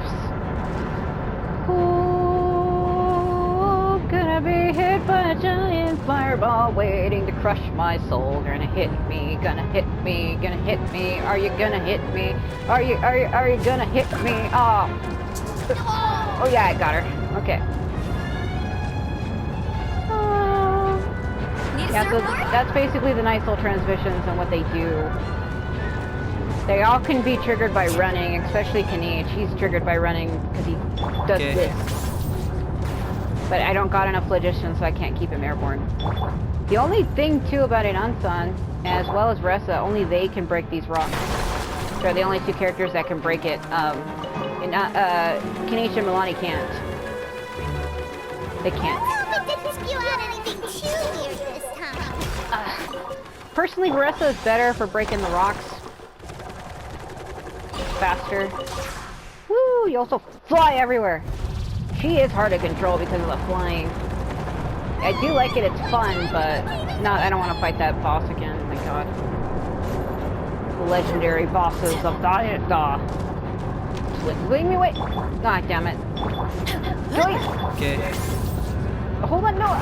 Ooh, gonna be hit by a giant fireball waiting to crush my soul. Gonna hit me, gonna hit me, gonna hit me. Are you gonna hit me? Are you gonna hit me? Oh. Oh yeah, I got her. Okay. Yeah, so that's basically the Night Soul transmissions and what they do. They all can be triggered by running, especially Kinich. He's triggered by running because he does this. But I don't got enough phlogiston, so I can't keep him airborne. The only thing, too, about Inansan, as well as Ressa, only they can break these rocks. They're the only two characters that can break it. And Kanish and Milani can't. They can't. Hope it didn't spew out anything too weird this time. Personally, Marissa is better for breaking the rocks. Faster. Woo! You also fly everywhere. She is hard to control because of the flying. I do like it, it's fun, but I don't want to fight that boss again, oh my god. The legendary bosses of leave me away! God damn it. Okay. Hold on, no!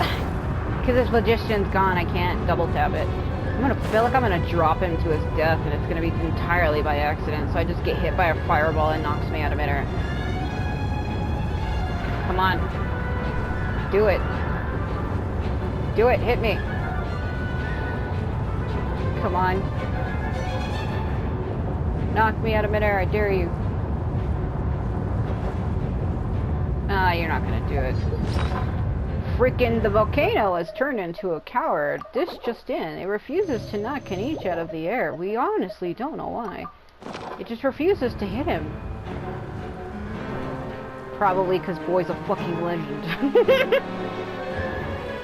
Because this magician's gone, I can't double tap it. I feel like I'm gonna drop him to his death, and it's gonna be entirely by accident, so I just get hit by a fireball and knocks me out of midair. Come on. Do it. Do it, hit me. Come on. Knock me out of midair, I dare you. Ah, you're not gonna do it. Frickin' the volcano has turned into a coward. This just in. It refuses to knock Kanish out of the air. We honestly don't know why. It just refuses to hit him. Probably because Boy's a fucking legend.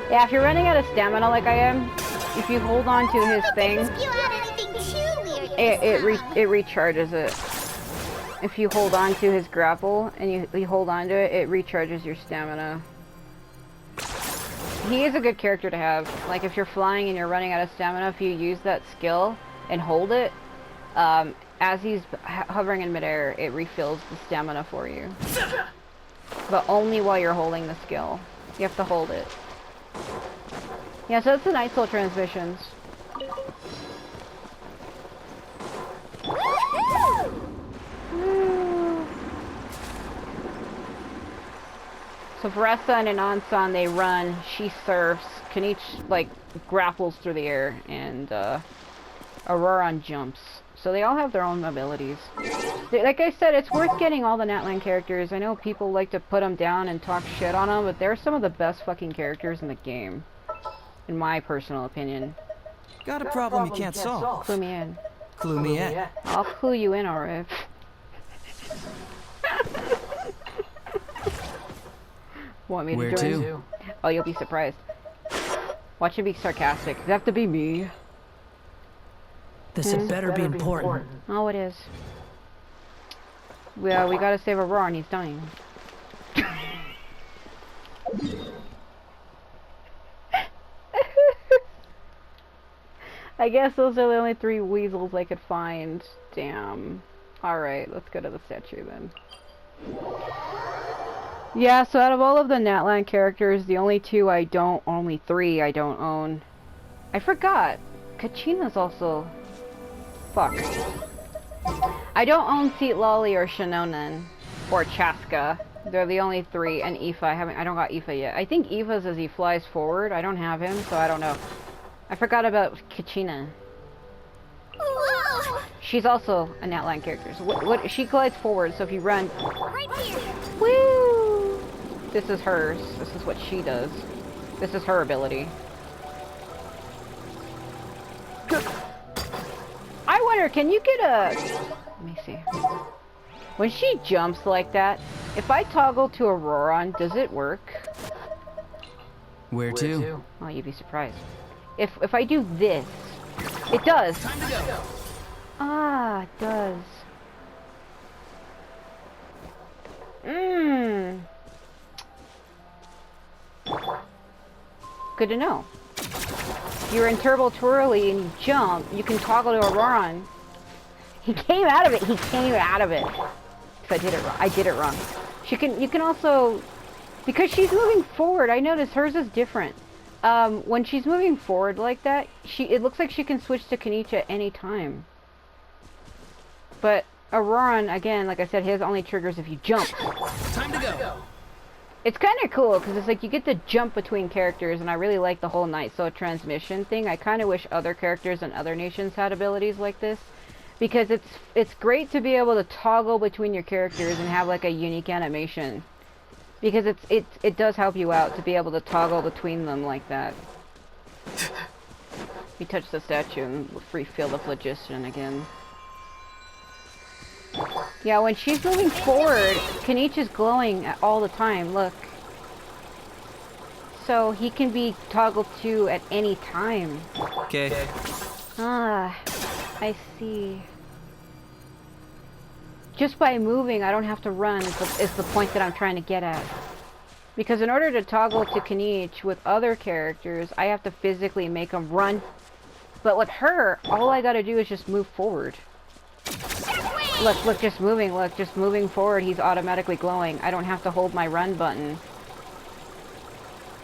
Yeah, if you're running out of stamina like I am, if you hold on to his thing, it recharges it. If you hold on to his grapple and you hold on to it, it recharges your stamina. He is a good character to have. Like if you're flying and you're running out of stamina, if you use that skill and hold it, as he's hovering in midair, it refills the stamina for you. But only while you're holding the skill. You have to hold it. Yeah, so that's the Night Soul transmissions. So Varessa and Anansan, they run, she surfs, Kanish, like, grapples through the air, and, Auroran jumps. So they all have their own abilities. Like I said, it's worth getting all the Natlan characters. I know people like to put them down and talk shit on them, but they're some of the best fucking characters in the game. In my personal opinion. Got a problem you can't solve. Clue me in. Clue me in. I'll clue you in, alright. Want me to Where join? to? Oh, you'll be surprised. Watch it be sarcastic. Does it have to be me? This had better be important. Oh, it is. Well, we gotta save Aurora and he's dying. I guess those are the only 3 weasels I could find. Damn. Alright, let's go to the statue then. Yeah, so out of all of the Natlan characters, the only 3 I don't own. I forgot. Kachina's also... Fuck. I don't own Seat Lolly or Shinonen. Or Chaska. They're the only 3, and Aoife. I don't got Aoife yet. I think Aoife's as he flies forward. I don't have him, so I don't know. I forgot about Kachina. Whoa! She's also a Natlan character. So she glides forward, so if you run... Right here! Woo! This is hers. This is what she does. This is her ability. I wonder, can you get a... Let me see. When she jumps like that, if I toggle to Auroran, does it work? Where to? Oh, you'd be surprised. If I do this, it does. Time to go. Ah, it does. Mmm. Good to know. If you're in Turbo Twirly and you jump, you can toggle to Auroran. He came out of it. He came out of it. I did it wrong. I did it wrong. You can also, because she's moving forward. I noticed hers is different. When she's moving forward like that, it looks like she can switch to Kanish at any time. But Auroran, again, like I said, his only triggers if you jump. Time to go. It's kind of cool because it's like you get to jump between characters, and I really like the whole Night Soul transmission thing. I kind of wish other characters and other nations had abilities like this, because it's great to be able to toggle between your characters and have like a unique animation. Because it does help you out to be able to toggle between them like that. You touch the statue and free field of phlogiston again. Yeah, when she's moving forward, Kenichi's glowing all the time, look. So he can be toggled to at any time. Okay. Ah, I see. Just by moving, I don't have to run, is the point that I'm trying to get at. Because in order to toggle to Kenichi with other characters, I have to physically make them run. But with her, all I gotta do is just move forward. Look, just moving forward, he's automatically glowing. I don't have to hold my run button.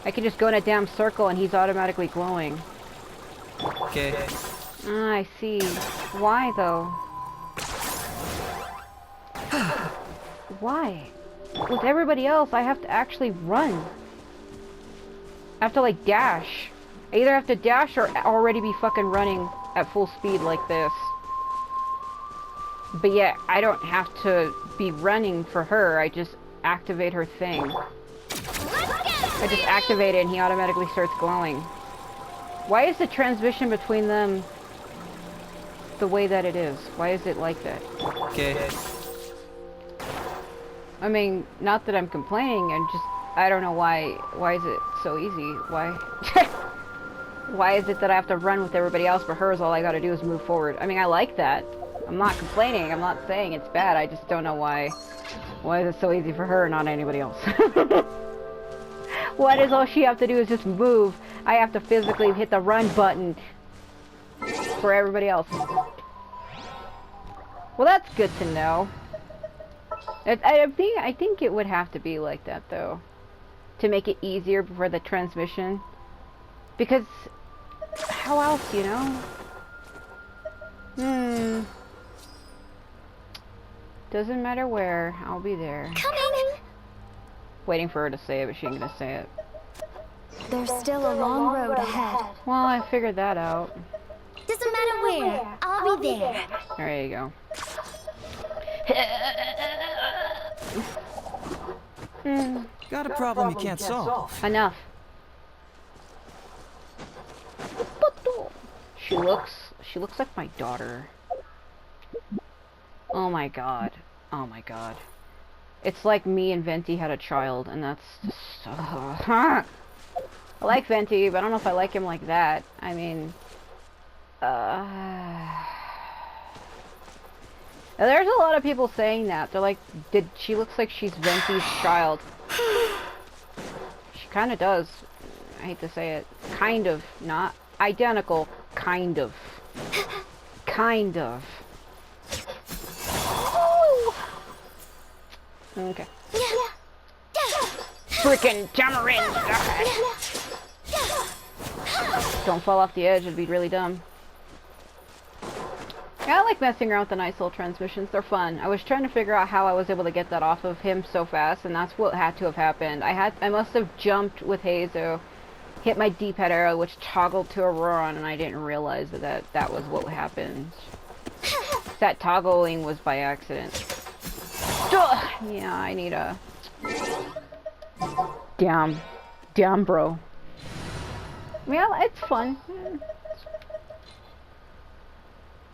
I can just go in a damn circle and he's automatically glowing. Okay. Ah, I see. Why, though? Why? With everybody else, I have to actually run. I have to, like, dash. I either have to dash or already be fucking running at full speed like this. But yeah, I don't have to be running for her. I just activate her thing. I just activate it and he automatically starts glowing. Why is the transmission between them the way that it is? Why is it like that? Okay. I mean, not that I'm complaining, I don't know why is it so easy? Why is it that I have to run with everybody else, but hers all I gotta do is move forward? I mean, I like that. I'm not complaining, I'm not saying it's bad, I just don't know why is it so easy for her and not anybody else? Why does all she have to do is just move? I have to physically hit the run button for everybody else. Well, that's good to know. I think it would have to be like that, though, to make it easier for the transmission. Because how else, you know? Doesn't matter where, I'll be there. Coming! Waiting for her to say it, but she ain't gonna say it. There's still a long road ahead. Well, I figured that out. Doesn't matter where, I'll be there. There you go. Got a problem you can't solve. Enough. She looks like my daughter. Oh my god. Oh my god. It's like me and Venti had a child, and that's just so... I like Venti, but I don't know if I like him like that. I mean... There's a lot of people saying that. They're like, she looks like she's Venti's child. She kind of does. I hate to say it. Kind of. Not identical. Kind of. Kind of. Okay. Frickin' tamarind! Don't fall off the edge, it'd be really dumb. Yeah, I like messing around with the nice little transmissions, they're fun. I was trying to figure out how I was able to get that off of him so fast, and that's what had to have happened. I must have jumped with Hazo, hit my D-pad arrow, which toggled to Auroron, and I didn't realize that was what happened. That toggling was by accident. Yeah, I need a... Damn, bro. Yeah, it's fun.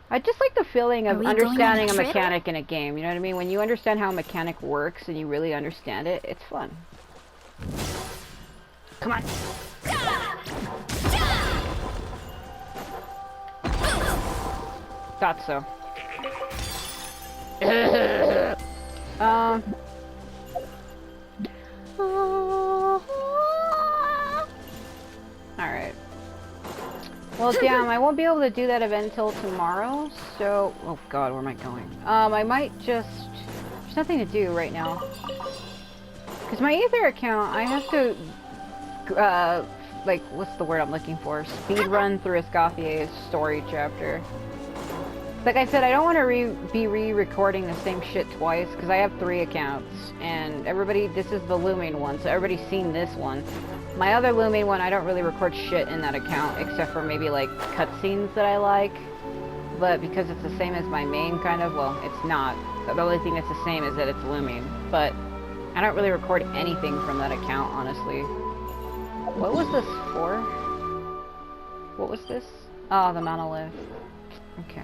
I just like the feeling of understanding a mechanic in a game, you know what I mean? When you understand how a mechanic works and you really understand it, it's fun. Come on. Thought so. Alright. Well, damn, I won't be able to do that event until tomorrow, so... Oh god, where am I going? I might just... There's nothing to do right now. Because my Aether account, I have to... like, what's the word I'm looking for? Speed run through Escoffier's story chapter. Like I said, I don't want to be re-recording the same shit twice, because I have 3 accounts, and this is the Looming one, so everybody's seen this one. My other Looming one, I don't really record shit in that account, except for maybe, like, cutscenes that I like, but because it's the same as my main, kind of, well, it's not. The only thing that's the same is that it's Looming, but I don't really record anything from that account, honestly. What was this for? What was this? Oh, the monolith. Okay.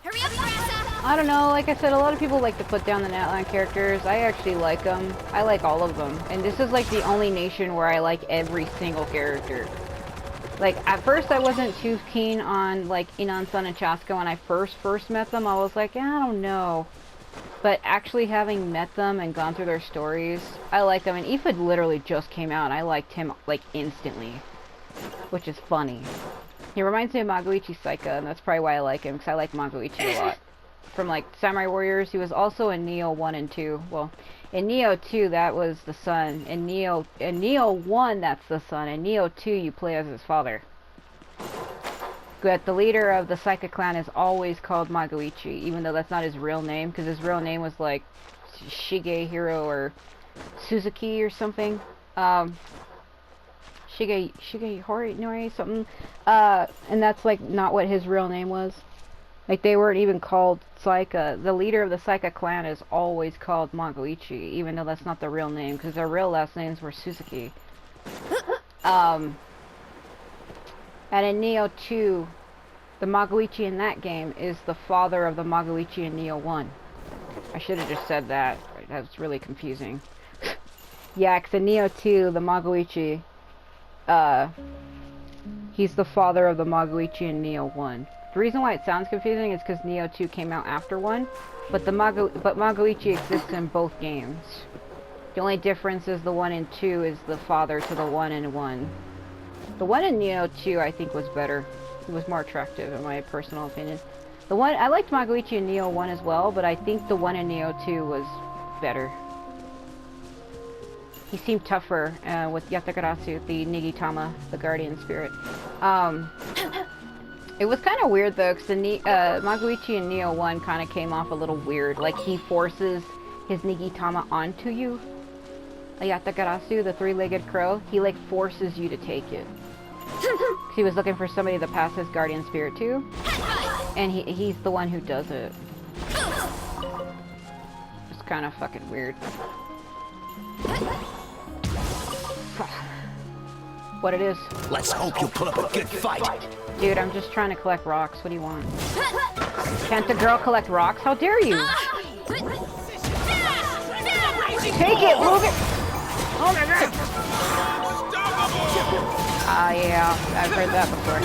Hurry up, Grassa! I don't know, like I said, a lot of people like to put down the Natlan characters. I actually like them. I like all of them. And this is like the only nation where I like every single character. Like, at first I wasn't too keen on, like, Inan, Sun, and Chaska when I first met them. I was like, yeah, I don't know. But actually having met them and gone through their stories, I like them. And Aphid literally just came out, and I liked him, like, instantly. Which is funny. He reminds me of Magoichi Saika, and that's probably why I like him, because I like Magoichi a lot. From, like, Samurai Warriors, he was also in Neo 1 and 2. Well, in Neo 2, that was the son. In Neo 1, that's the son. In Neo 2, you play as his father. But the leader of the Saika clan is always called Magoichi, even though that's not his real name, because his real name was, like, Shigehiro or Suzuki or something. Shigehori something. And that's, like, not what his real name was. Like, they weren't even called Saika. The leader of the Saika clan is always called Magoichi, even though that's not their real name, because their real last names were Suzuki. And in Neo 2, the Magoichi in that game is the father of the Magoichi in Neo 1. I should have just said that. That was really confusing. Yeah, because in Neo 2, the Magoichi, he's the father of the Magoichi in Neo 1. The reason why it sounds confusing is because Neo 2 came out after 1, but Magoichi exists in both games. The only difference is the 1 in 2 is the father to the 1 in 1. The one in Neo 2 I think was better. It was more attractive in my personal opinion. The one I liked Magoichi in Neo 1 as well, but I think the one in Neo 2 was better. He seemed tougher with Yatagarasu, the Nigitama, the guardian spirit. It was kind of weird though, because the Magoichi in Neo 1 kind of came off a little weird. Like, he forces his Nigitama onto you. Yatagarasu, the three-legged crow, he like forces you to take it. He was looking for somebody to pass his guardian spirit to, and he's the one who does it. It's kind of fucking weird. What it is? Let's hope you put up a good fight. Dude, I'm just trying to collect rocks. What do you want? Can't the girl collect rocks? How dare you? Take it, move it! Oh my god! Ah, yeah, I've heard that before.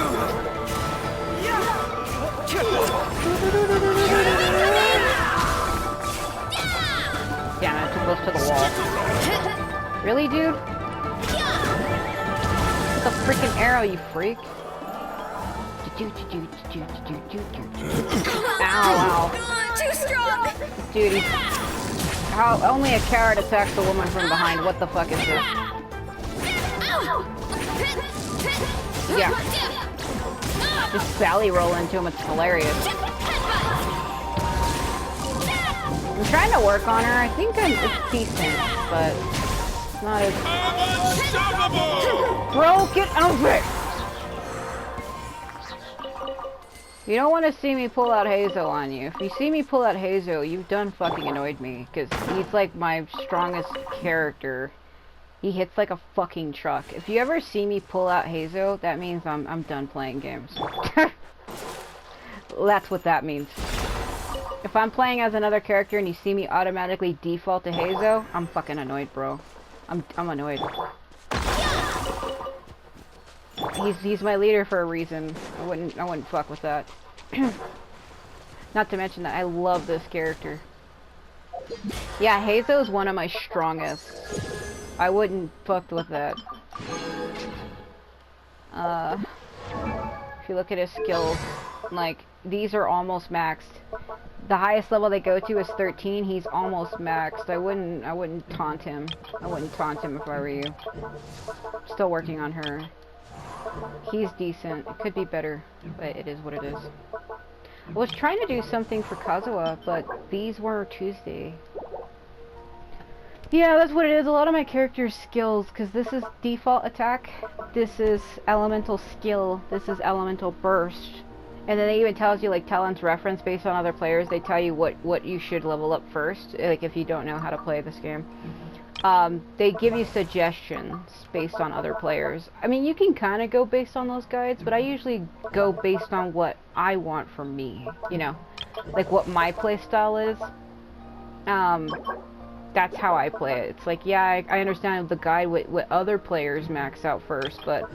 Damn it, too close to the wall. Really, dude? It's a freaking arrow, you freak. Ow, Too strong! Dude, how only a coward attacks a woman from behind. What the fuck is this? Yeah. Just Sally roll into him, it's hilarious. I'm trying to work on her. I think it's decent, but it's not as... Bro, get out of it! You don't want to see me pull out Heizo on you. If you see me pull out Heizo, you've done fucking annoyed me. Because he's like my strongest character. He hits like a fucking truck. If you ever see me pull out Heizo, that means I'm done playing games. That's what that means. If I'm playing as another character and you see me automatically default to Heizo, I'm fucking annoyed, bro. I'm annoyed. He's my leader for a reason. I wouldn't fuck with that. Not to mention that I love this character. Yeah, Heizo is one of my strongest. I wouldn't fuck with that. If you look at his skills, like, these are almost maxed. The highest level they go to is 13. He's almost maxed. I wouldn't taunt him. I wouldn't taunt him if I were you. Still working on her. He's decent. It could be better, but it is what it is. I was trying to do something for Kazuha, but these were Tuesday. Yeah, that's what it is. A lot of my characters' skills, because this is default attack, this is elemental skill, this is elemental burst. And then it even tells you, like, talents reference based on other players. They tell you what you should level up first, like, if you don't know how to play this game. They give you suggestions based on other players. I mean, you can kind of go based on those guides, but I usually go based on what I want from me, you know. like what my play style is, that's how I play it. It's like, yeah, I understand the guide what other players max out first, but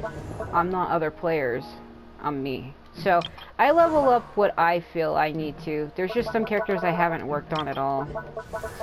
I'm not other players. I'm me. So I level up what I feel I need to. There's just some characters I haven't worked on at all. So